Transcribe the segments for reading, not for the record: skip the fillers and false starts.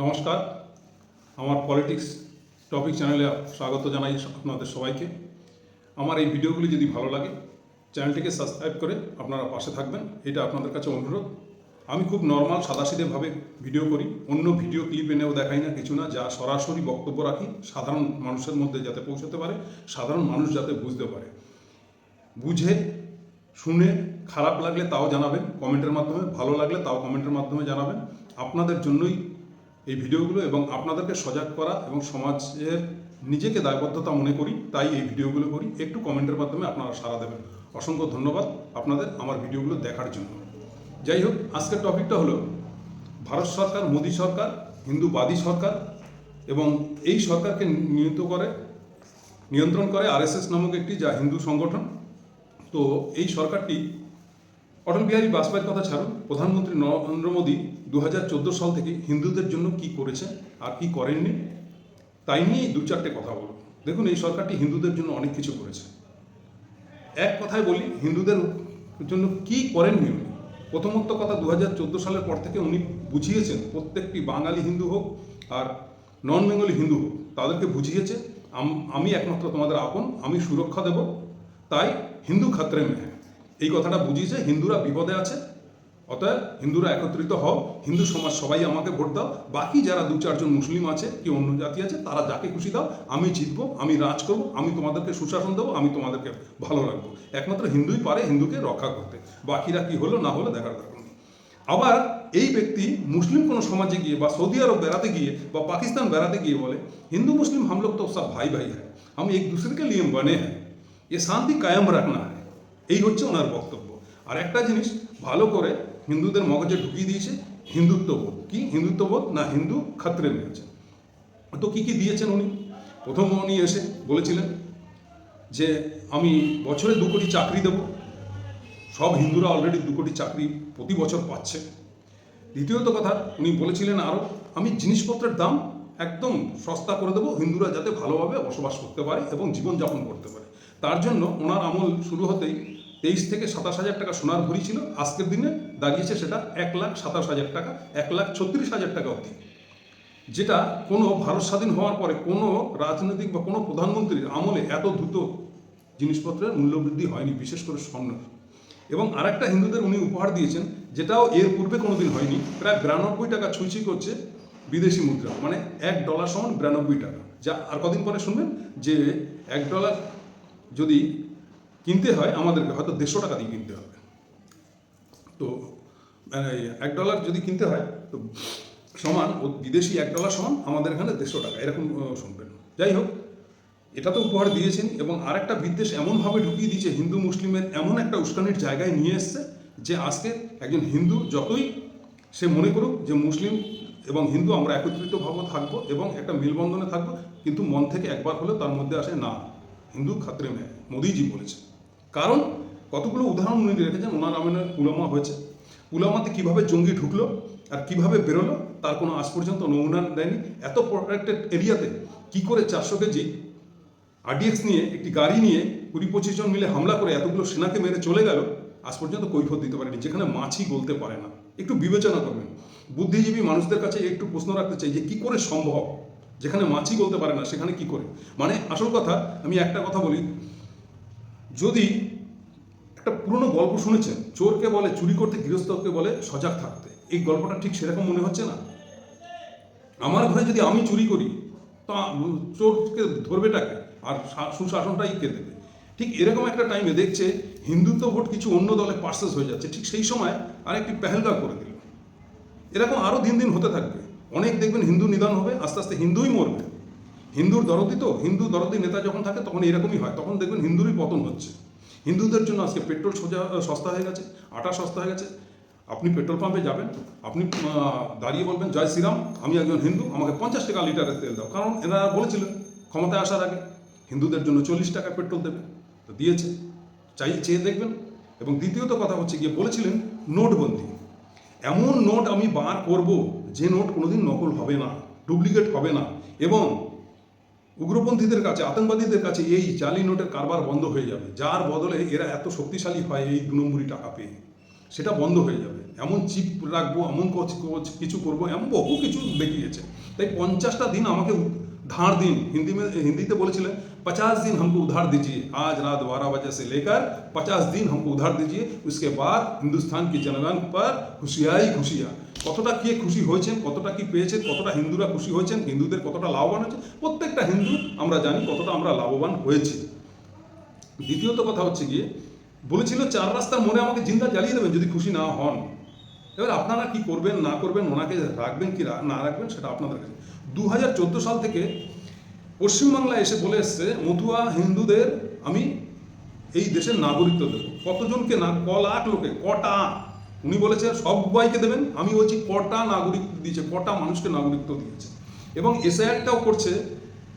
নমস্কার, আমার politics topic চ্যানেলে স্বাগত জানাই আপনাদের সবাইকে। আমার এই ভিডিওগুলি যদি ভালো লাগে চ্যানেলটিকে সাবস্ক্রাইব করে আপনারা পাশে থাকবেন, এটা আপনাদের কাছে অনুরোধ। আমি খুব নর্মাল সাদাসিধেভাবে ভিডিও করি, অন্য ভিডিও ক্লিপ এনেও দেখাই না, কিছু না, যা সরাসরি বক্তব্য রাখি সাধারণ মানুষের মধ্যে যাতে পৌঁছতে পারে, সাধারণ মানুষ যাতে বুঝতে পারে। বুঝে শুনে খারাপ লাগলে তাও জানাবেন কমেন্টের মাধ্যমে, ভালো লাগলে তাও কমেন্টের মাধ্যমে জানাবেন। আপনাদের জন্যই এই ভিডিওগুলো এবং আপনাদেরকে সজাগ করা এবং সমাজের নিজেকে দায়বদ্ধতা মনে করি, তাই এই ভিডিওগুলো করি। একটু কমেন্টের মাধ্যমে আপনারা সাড়া দেবেন। অসংখ্য ধন্যবাদ আপনাদের আমার ভিডিওগুলো দেখার জন্য। যাই হোক, আজকের টপিকটা হলো ভারত সরকার, মোদী সরকার হিন্দুবাদী সরকার, এবং এই সরকারকে নিয়ন্ত্রণ করে আরএসএস নামক একটি যা হিন্দু সংগঠন। তো এই সরকারটি অটল বিহারী বাজপেয়ীর কথা ছাড়ুন, প্রধানমন্ত্রী নরেন্দ্র মোদী 2014 সাল থেকে হিন্দুদের জন্য কি করেছে আর কি করেননি তাই নিয়ে দু চারটে কথা বলব। দেখুন, এই সরকারটি হিন্দুদের জন্য অনেক কিছু করেছে। এক কথায় বলি, হিন্দুদের জন্য কি করেননি উনি। প্রথমত কথা, 2014 সালের পর থেকে উনি বুঝিয়েছেন প্রত্যেকটি বাঙালি হিন্দু হোক আর নন বেঙ্গলি হিন্দু হোক, তাদেরকে বুঝিয়েছে আমি একমাত্র তোমাদের আপন, আমি সুরক্ষা দেব, তাই হিন্দু খাতরে মে হ্যায়। এই কথাটা বুঝিয়েছে হিন্দুরা বিপদে আছে, অতএব হিন্দুরা একত্রিত হও, হিন্দু সমাজ সবাই আমাকে ভোট দাও, বাকি যারা দু চারজন মুসলিম আছে কি অন্য জাতি আছে তারা যাকে খুশি দাও, আমি জিতবো, আমি রাজ করবো, আমি তোমাদেরকে সুশাসন দেবো, আমি তোমাদেরকে ভালো রাখবো। একমাত্র হিন্দুই পারে হিন্দুকে রক্ষা করতে, বাকিরা কি হলো না হলো দেখার দরকার নেই। আবার এই ব্যক্তি মুসলিম কোনো সমাজে গিয়ে বা সৌদি আরব বেড়াতে গিয়ে বা পাকিস্তান বেড়াতে গিয়ে বলে হিন্দু মুসলিম हम लोग तो सब भाई भाई है, हम एक दूसरे के लिए बने हैं, ये शांति कायम रखना है। এই হচ্ছে ওনার বক্তব্য। আর একটা জিনিস ভালো করে হিন্দুদের মগজে ঢুকিয়ে দিয়েছে, হিন্দুত্ববোধ। কি হিন্দুত্ববোধ? না, হিন্দু খাতরে নিয়েছে। তো কী কী দিয়েছেন উনি? প্রথম উনি এসে বলেছিলেন যে আমি বছরে 2 কোটি চাকরি দেব, সব হিন্দুরা অলরেডি 2 কোটি চাকরি প্রতি বছর পাচ্ছে। দ্বিতীয়ত কথা, উনি বলেছিলেন আরও আমি জিনিসপত্রের দাম একদম সস্তা করে দেবো, হিন্দুরা যাতে ভালোভাবে বসবাস করতে পারে এবং জীবনযাপন করতে পারে। তার জন্য ওনার আমল শুরু হতেই 23 থেকে 27,000 টাকা সোনার ভরি ছিল, আজকের দিনে দাঁড়িয়েছে সেটা 1,27,000 টাকা, 1,36,000 টাকা অবধি, যেটা কোনো ভারত স্বাধীন হওয়ার পরে কোনো রাজনৈতিক বা কোনো প্রধানমন্ত্রীর আমলে এত দ্রুত জিনিসপত্রের মূল্যবৃদ্ধি হয়নি, বিশেষ করে স্বর্ণ। এবং আরেকটা হিন্দুদের উনি উপহার দিয়েছেন, যেটাও এর পূর্বে কোনোদিন হয়নি, প্রায় 92 টাকা ছুঁইছি করছে বিদেশি মুদ্রা, মানে $1 সমান 92 টাকা। যা আর কদিন পরে শুনবেন যে $1 যদি কিনতে হয় আমাদেরকে হয়তো 150 টাকা দিয়ে কিনতে হবে। তো $1 যদি কিনতে হয় তো সমান বিদেশি $1 সমান আমাদের এখানে 150 টাকা, এরকম শুনবেন। যাই হোক, এটা তো উপহার দিয়েছেন, এবং আরেকটা বিদ্বেষ এমনভাবে ঢুকিয়ে দিয়েছে, হিন্দু মুসলিমের এমন একটা উস্কানির জায়গায় নিয়ে এসছে যে আজকে একজন হিন্দু যতই সে মনে করুক যে মুসলিম এবং হিন্দু আমরা একত্রিতভাবে থাকবো এবং একটা মিলবন্ধনে থাকবো, কিন্তু মন থেকে একবার হলেও তার মধ্যে আসে না, হিন্দু খাতরে মে হ্যায়, মোদিজি বলেছে। কারণ কতগুলো উদাহরণ উনি রেখেছেন। ওনার আমলে পুলওয়ামা হয়েছে, পুলওয়ামাতে কীভাবে জঙ্গি ঢুকলো আর কীভাবে বেরোলো তার কোনো আজ পর্যন্ত নমুনা দেয়নি। এত প্রোটেক্টেড এরিয়াতে কী করে 400 কেজি RDX নিয়ে একটি গাড়ি নিয়ে 20-25 জন মিলে হামলা করে এতগুলো সেনাকে মেরে চলে গেল, আজ পর্যন্ত কৈফিয়ত দিতে পারেনি, যেখানে মাছি গলতে পারে না। একটু বিবেচনা করবেন। বুদ্ধিজীবী মানুষদের কাছে একটু প্রশ্ন রাখতে চাই যে কী করে সম্ভব, যেখানে মাছি গলতে পারে না সেখানে কি করে? মানে আসল কথা, আমি একটা কথা বলি, যদি একটা পুরনো গল্প শুনেছেন, চোরকে বলে চুরি করতে, গৃহস্থকে বলে সজাগ থাকতে, এই গল্পটা ঠিক সেরকম মনে হচ্ছে না? আমার ঘরে যদি আমি চুরি করি তা চোরকে ধরবেটাকে আর সুশাসনটাই কে দেবে? ঠিক এরকম একটা টাইমে দেখছে হিন্দুত্ব ভোট কিছু অন্য দলে পার্সেস হয়ে যাচ্ছে, ঠিক সেই সময় আরেকটি পেহেলগাঁও করে দিল। এরকম আরও দিন দিন হতে থাকবে। অনেক দেখবেন হিন্দু নিধন হবে, আস্তে আস্তে হিন্দুই মরবে। হিন্দুর দরদি তো, হিন্দু দরদি নেতা যখন থাকে তখন এরকমই হয়, তখন দেখবেন হিন্দুরই পতন হচ্ছে। হিন্দুদের জন্য আজকে পেট্রোল সস্তা হয়ে গেছে, আটা সস্তা হয়ে গেছে। আপনি পেট্রোল পাম্পে যাবেন, আপনি দাঁড়িয়ে বলবেন জয় শ্রীরাম, আমি একজন হিন্দু, আমাকে 50 টাকা লিটারের তেল দাও। কারণ এনারা বলেছিলেন ক্ষমতায় আসার আগে হিন্দুদের জন্য 40 টাকা পেট্রোল দেবে, তো দিয়েছে, চেয়ে দেখবেন। এবং দ্বিতীয়ত কথা হচ্ছে গিয়ে বলেছিলেন নোটবন্দি, এমন নোট আমি বার করব যে নোট কোনোদিন নকল হবে না, ডুপ্লিকেট হবে না, এবং উগ্রপন্থীদের কাছে, আতঙ্কবাদীদের কাছে এই জালি নোটের কারবার বন্ধ হয়ে যাবে, যার বদলে এরা এত শক্তিশালী হয় এই 2 নম্বরই টাকা পেয়ে। সেটা বন্ধ হয়ে যাবে, এমন চিপ রাখবো, এমন কিছু করবো, এমন বহু কিছু দেখিয়েছে। তাই 50টা দিন আমাকে ধার দিন, हिंदीতে বলেছিলেন 50 दिन हमको उधार दीजिए, आज रात 12 बजे से लेकर 50 दिन हमको उधार दीजिए, उसके बाद हिंदुस्तान की जनगण पर खुशियाई खुशियाँ। কতটা কে খুশি হয়েছেন, কতটা কি পেয়েছেন, কতটা হিন্দুরা খুশি হয়েছেন, হিন্দুদের কতটা লাভবান হয়েছে, প্রত্যেকটা হিন্দু আমরা জানি কতটা আমরা লাভবান হয়েছি। দ্বিতীয়ত কথা হচ্ছে গিয়ে বলেছিল 4 রাস্তার মোড়ে আমাকে জিন্দা জ্বালিয়ে দেবেন যদি খুশি না হন। এবার আপনারা কি করবেন না করবেন, ওনাকে রাখবেন কি না রাখবেন সেটা আপনাদের কাছে। 2014 সাল থেকে পশ্চিমবাংলায় এসে বলে এসছে মতুয়া হিন্দুদের আমি এই দেশের নাগরিকত্ব দেবো। কতজনকে না, ক লাখ লোকে, কটা উনি বলেছে সবাইকে দেবেন, আমি বলছি কটা নাগরিক দিয়েছে, কটা মানুষকে নাগরিকত্ব দিয়েছে। এবং এসআইআরটাও করছে।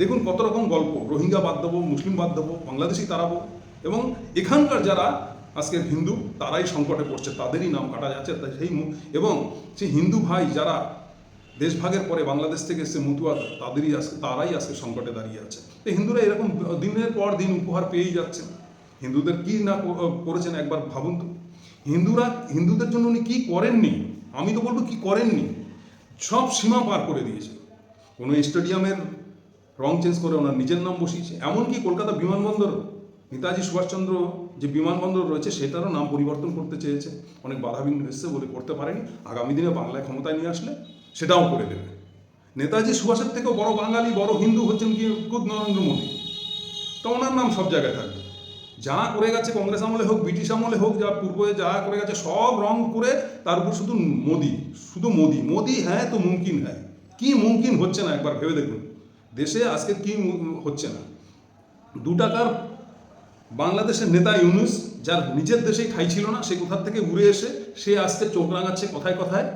দেখুন কত রকম গল্প, রোহিঙ্গা বাদ দেবো, মুসলিম বাদ দেবো, বাংলাদেশি তাড়াবো, এবং এখানকার যারা আজকের হিন্দু তারাই সংকটে পড়ছে, তাদেরই নাম কাটা যাচ্ছে। তাই এবং সেই হিন্দু ভাই যারা দেশভাগের পরে বাংলাদেশ থেকে এসে মতুয়া, তারাই আজকে সংকটে দাঁড়িয়ে আছে। তো হিন্দুরা এরকম দিনের পর দিন উপহার পেয়েই যাচ্ছে। হিন্দুদের কি না করেছেন একবার ভাবুন তো। হিন্দুদের জন্য উনি কী করেননি, আমি তো বলবো কি করেননি, সব সীমা পার করে দিয়েছে। কোনো স্টেডিয়ামের রং চেঞ্জ করে ওনার নিজের নাম বসিয়েছে। এমনকি কলকাতা বিমানবন্দর, নেতাজি সুভাষচন্দ্র যে বিমানবন্দর রয়েছে সেটারও নাম পরিবর্তন করতে চেয়েছে, অনেক বাধাবিঘ্ন এসছে বলে করতে পারেনি। আগামী দিনে বাংলায় ক্ষমতায় নিয়ে আসলে সেটাও করে দেবে। নেতাজি সুভাষের থেকেও বড় বাঙালি, বড় হিন্দু হচ্ছেন কি খুদ নরেন্দ্র মোদী, তো ওনার নাম সব জায়গায় থাকবে। যা করে গেছে কংগ্রেস আমলে হোক, ব্রিটিশ আমলে হোক, যা পূর্বে যা করে গেছে সব রং করে তার উপর শুধু মোদি, শুধু মোদি। মোদি হ্যাঁ তো মুমকিন হ্যাঁ, কি মুমকিন হচ্ছে না একবার ভেবে দেখুন। দেশে আজকে কি হচ্ছে না। 2 টাকার বাংলাদেশের নেতা ইউনুস, যার নিজের দেশেই ঠাঁই ছিল না, সে কোথার থেকে উড়ে এসে সে আজকে চোখ রাঙাচ্ছে কথায় কথায়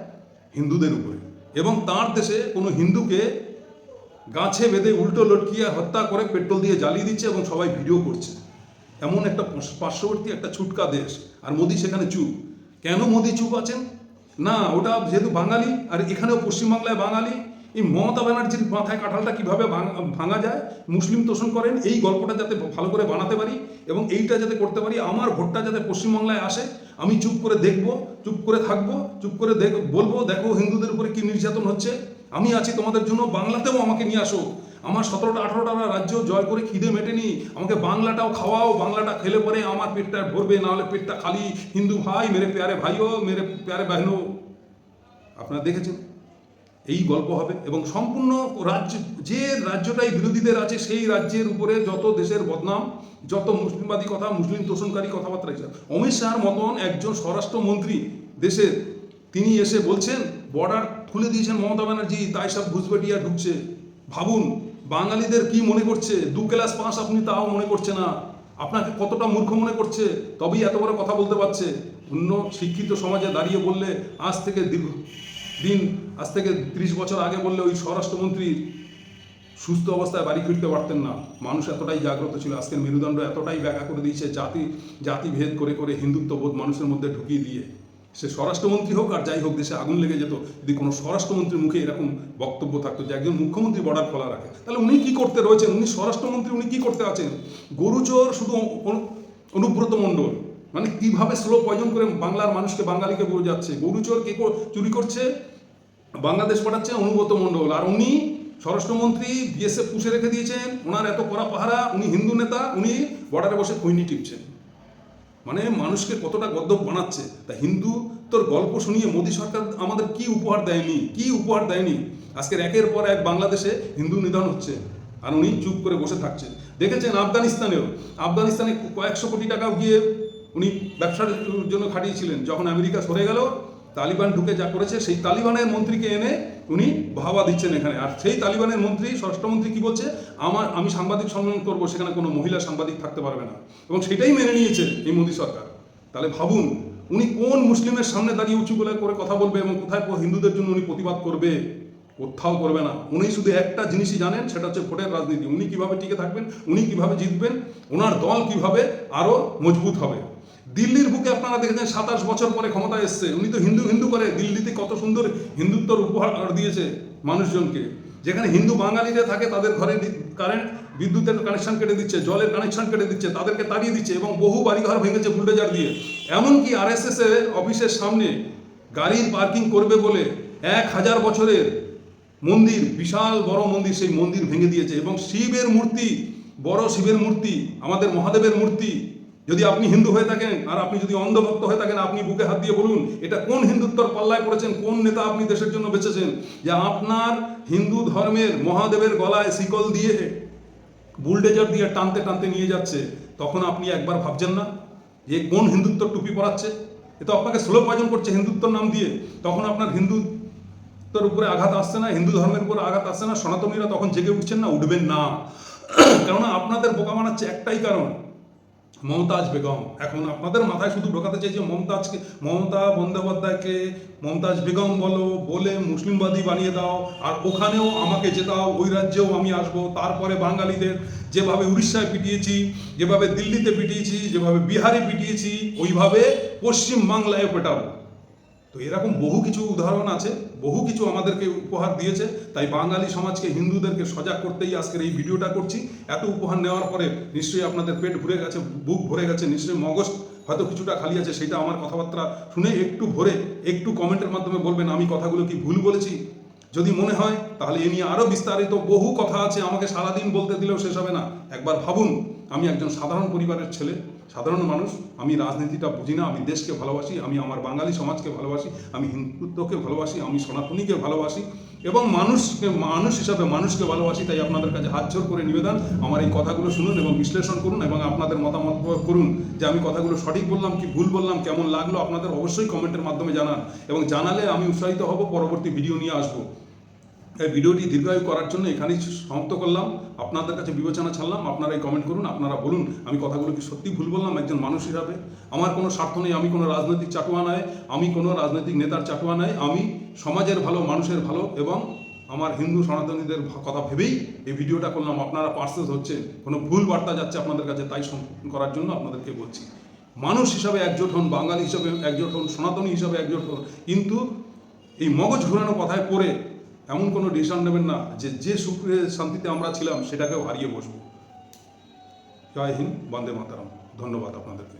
হিন্দুদের উপরে, এবং তার দেশে কোনো হিন্দুকে গাছে বেঁধে উল্টো লটকিয়ে হত্যা করে পেট্রোল দিয়ে জ্বালিয়ে দিচ্ছে এবং সবাই ভিডিও করছে। এমন একটা পার্শ্ববর্তী একটা ছুটকা দেশ, আর মোদি সেখানে চুপ। কেন মোদি চুপ আছেন না, ওটা যেহেতু বাঙালি, আর এখানেও পশ্চিমবাংলায় বাঙালি। এই মমতা ব্যানার্জির মাথায় কাঁঠালটা কীভাবে ভাঙা যায়, মুসলিম তোষণ করেন, এই গল্পটা যাতে ভালো করে বানাতে পারি এবং এইটা যাতে করতে পারি, আমার ভোটটা যাতে পশ্চিমবাংলায় আসে, আমি চুপ করে দেখবো, চুপ করে থাকবো, চুপ করে বলবো দেখো হিন্দুদের উপরে কি নির্যাতন হচ্ছে, আমি আছি তোমাদের জন্য, বাংলাতেও আমাকে নিয়ে আসো। আমার 17টা 18টা রাজ্য জয় করে খিদে মেটেনি, আমাকে বাংলাটাও খাওয়াও, বাংলাটা খেলে পরে আমার পেটটা ভরবে, নাহলে পেটটা খালি। হিন্দু ভাই, মেরে প্যারে ভাইও, মেরে প্যারে বহনও, আপনারা দেখেছেন এই গল্প হবে। এবং সম্পূর্ণ রাজ্য, যে রাজ্যটাই বিরোধীদের আছে সেই রাজ্যের উপরে যত দেশের বদনাম, যত মুসলিমবাদী কথা, মুসলিম তোষণকারী কথাবার্তা হিসাবে। অমিত শাহর মতন একজন স্বরাষ্ট্রমন্ত্রী দেশের, তিনি এসে বলছেন বর্ডার খুলে দিয়েছেন মমতা ব্যানার্জি, তাই সব ঘুষবেটিয়া ঢুকছে। ভাবুন বাঙালিদের কি মনে করছে, 2 ক্লাস পাস আপনি তাও মনে করছে না, আপনাকে কতটা মূর্খ মনে করছে, তবেই এত বড় কথা বলতে পারছে। অন্য শিক্ষিত সমাজে দাঁড়িয়ে বললে আজ থেকে 30 বছর আগে বললে ওই স্বরাষ্ট্রমন্ত্রী সুস্থ অবস্থায় বাড়ি ফিরতে পারতেন না। মানুষ এতটাই জাগ্রত ছিল। আজকের মেরুদণ্ড এতটাই ব্যাখ্যা করে দিয়েছে, জাতিভেদ করে করে হিন্দুত্ববোধ মানুষের মধ্যে ঢুকিয়ে দিয়ে। সে স্বরাষ্ট্রমন্ত্রী হোক আর যাই হোক, দেশে আগুন লেগে যেত যদি কোনো স্বরাষ্ট্রমন্ত্রীর মুখে এরকম বক্তব্য থাকতো যে একজন মুখ্যমন্ত্রী বর্ডার খোলা রাখে। তাহলে উনি কি করতে রয়েছেন, উনি স্বরাষ্ট্রমন্ত্রী, উনি কি করতে আছেন? গরুচোর শুধু অনুব্রত মণ্ডল, মানে কিভাবে স্লো পয়জন করে বাংলার মানুষকে, বাঙালিকে বলে যাচ্ছে। গরুচোর কে চুরি করছে, বাংলাদেশ পাঠাচ্ছে অনুব্রত মণ্ডল, আর উনি স্বরাষ্ট্রমন্ত্রী, বিএসএফ পুষে রেখে দিয়েছেন, ওনার এত কড়া পাহারা, উনি হিন্দু নেতা, উনি বর্ডারে বসে খৈনি টিপছেন। মানে মানুষকে কতটা গদ্দপ বানাচ্ছে। তা হিন্দু তোর গল্প শুনিয়ে মোদী সরকার আমাদের কি উপহার দেয়নি, কি উপহার দেয়নি। আজকের একের পর এক বাংলাদেশে হিন্দু নিধন হচ্ছে আর উনি চুপ করে বসে থাকছেন। দেখেছেন আফগানিস্তানে কয়েকশো কোটি টাকা গিয়ে উনি ব্যবসার জন্য খাটিয়েছিলেন। যখন আমেরিকা সরে গেল, তালিবান ঢুকে যা করেছে, সেই তালিবানের মন্ত্রীকে এনে উনি বাহবা দিচ্ছেন এখানে। আর সেই তালিবানের মন্ত্রী, স্বরাষ্ট্রমন্ত্রী কি বলছে, আমি সাংবাদিক সম্মেলন করবো, সেখানে কোনো মহিলা সাংবাদিক থাকতে পারবে না, এবং সেটাই মেনে নিয়েছে এই মোদী সরকার। তাহলে ভাবুন উনি কোন মুসলিমের সামনে দাঁড়িয়ে উঁচু গলায় করে কথা বলবে এবং কোথায় হিন্দুদের জন্য উনি প্রতিবাদ করবে? কোথাও করবে না। উনি শুধু একটা জিনিসই জানেন, সেটা হচ্ছে ভোটের রাজনীতি। উনি কিভাবে টিকে থাকবেন, উনি কিভাবে জিতবেন, ওনার দল কিভাবে আরো মজবুত হবে। দিল্লির বুকে আপনারা দেখেছেন 27 বছর পরে ক্ষমতায় এসছে, উনি তো হিন্দু করে দিল্লিতে কত সুন্দর হিন্দুত্বর উপহার দিয়েছে মানুষজনকে। যেখানে হিন্দু বাঙালিরা থাকে তাদের ঘরে কারেন্ট বিদ্যুতের কানেকশন কেটে দিচ্ছে, জলের কানেকশন কেটে দিচ্ছে, তাদেরকে তাড়িয়ে দিচ্ছে এবং বহু বাড়িঘর ভেঙেছে বুলডোজার দিয়ে। এমনকি আরএসএস এর অফিসের সামনে গাড়ির পার্কিং করবে বলে 1000 বছরের মন্দির, বিশাল বড় মন্দির, সেই মন্দির ভেঙে দিয়েছে। এবং শিবের মূর্তি, বড় শিবের মূর্তি, আমাদের মহাদেবের মূর্তি, যদি আপনি হিন্দু হয়ে থাকেন আর আপনি যদি অন্ধভক্ত হয়ে থাকেন, আপনি বুকে হাত দিয়ে বলুন এটা কোন হিন্দুত্বর পাল্লায় পড়েছেন, কোন নেতা আপনি দেশের জন্য বেঁচেছেন যে আপনার হিন্দু ধর্মের মহাদেবের গলায় শিকল দিয়ে বুলডোজার দিয়ে টানতে টানতে নিয়ে যাচ্ছে। তখন আপনি একবার ভাবছেন না যে কোন হিন্দুত্বর টুপি পরাচ্ছে? এ তো আপনাকে স্লো পয়জন করছে হিন্দুত্বর নাম দিয়ে। তখন আপনার হিন্দুত্বর উপরে আঘাত আসছে না, হিন্দু ধর্মের উপরে আঘাত আসছে না? সনাতনীরা তখন জেগে উঠছেন না? উঠবেন না। কেননা আপনাদের বোকা বানাচ্ছে একটাই কারণ, মমতাজ বেগম। এখন আপনাদের মাথায় শুধু ঢোকাতে চাই যে মমতা বন্দ্যোপাধ্যায়কে মমতাজ বেগম বলে মুসলিমবাদী বানিয়ে দাও, আর ওখানেও আমাকে জেতাও, ওই রাজ্যেও আমি আসবো। তারপরে বাঙালিদের যেভাবে উড়িষ্যায় পিটিয়েছি, যেভাবে দিল্লিতে পিটিয়েছি, যেভাবে বিহারে পিটিয়েছি, ওইভাবে পশ্চিম বাংলায় পেটাবো। তো এরকম বহু কিছু উদাহরণ আছে, বহু কিছু আমাদেরকে উপহার দিয়েছে। তাই বাঙালি সমাজকে, হিন্দুদেরকে সজাগ করতেই আজকের এই ভিডিওটা করছি। এত উপহার নেওয়ার পরে নিশ্চয়ই আপনাদের পেট ভরে গেছে, বুক ভরে গেছে, নিশ্চয়ই মগজ হয়তো কিছুটা খালি আছে। সেটা আমার কথাবার্তা শুনে একটু ভরে একটু কমেন্টের মাধ্যমে বলবেন আমি কথাগুলো কি ভুল বলেছি। যদি মনে হয় তাহলে এ নিয়ে আরও বিস্তারিত বহু কথা আছে, আমাকে সারাদিন বলতে দিলেও শেষ হবে না। একবার ভাবুন, আমি একজন সাধারণ পরিবারের ছেলে, সাধারণ মানুষ, আমি রাজনীতিটা বুঝি না, আমি দেশকে ভালোবাসি, আমি আমার বাঙালি সমাজকে ভালোবাসি, আমি হিন্দুত্বকে ভালোবাসি, আমি সনাতনীকে ভালোবাসি এবং মানুষ হিসাবে মানুষকে ভালোবাসি। তাই আপনাদের কাছে হাত জোর করে নিবেদন, আমার এই কথাগুলো শুনুন এবং বিশ্লেষণ করুন এবং আপনাদের মতামত করুন যে আমি কথাগুলো সঠিক বললাম কি ভুল বললাম, কেমন লাগলো আপনাদের অবশ্যই কমেন্টের মাধ্যমে জানান এবং জানালে আমি উৎসাহিত হব, পরবর্তী ভিডিও নিয়ে আসবো। এই ভিডিওটি দীর্ঘায়ু করার জন্য এখানেই সমাপ্ত করলাম, আপনাদের কাছে বিবেচনা ছাড়লাম। আপনারা এই কমেন্ট করুন, আপনারা বলুন আমি কথাগুলো কি সত্যি ভুল বললাম একজন মানুষ হিসাবে। আমার কোনো স্বার্থ নেই, আমি কোনো রাজনৈতিক চাটুয়া নয়, আমি কোনো রাজনৈতিক নেতার চাটুয়া নয়, আমি সমাজের ভালো, মানুষের ভালো এবং আমার হিন্দু সনাতনীদের কথা ভেবেই এই ভিডিওটা করলাম। আপনারা পার্সেস হচ্ছেন, কোনো ভুল বার্তা যাচ্ছে আপনাদের কাছে, তাই করার জন্য আপনাদেরকে বলছি। মানুষ হিসাবে একজোট হন, বাঙালি হিসাবে একজোট হন, সনাতনী হিসাবে একজোট হন, কিন্তু এই মগজ ঘুরানো কথায় পড়ে এমন কোনো ডিসিশন নেবেন না যে সুখে শান্তিতে আমরা ছিলাম সেটাকেও হারিয়ে বসবো। জয় হিন্দ, বন্দে মাতরম। ধন্যবাদ আপনাদেরকে।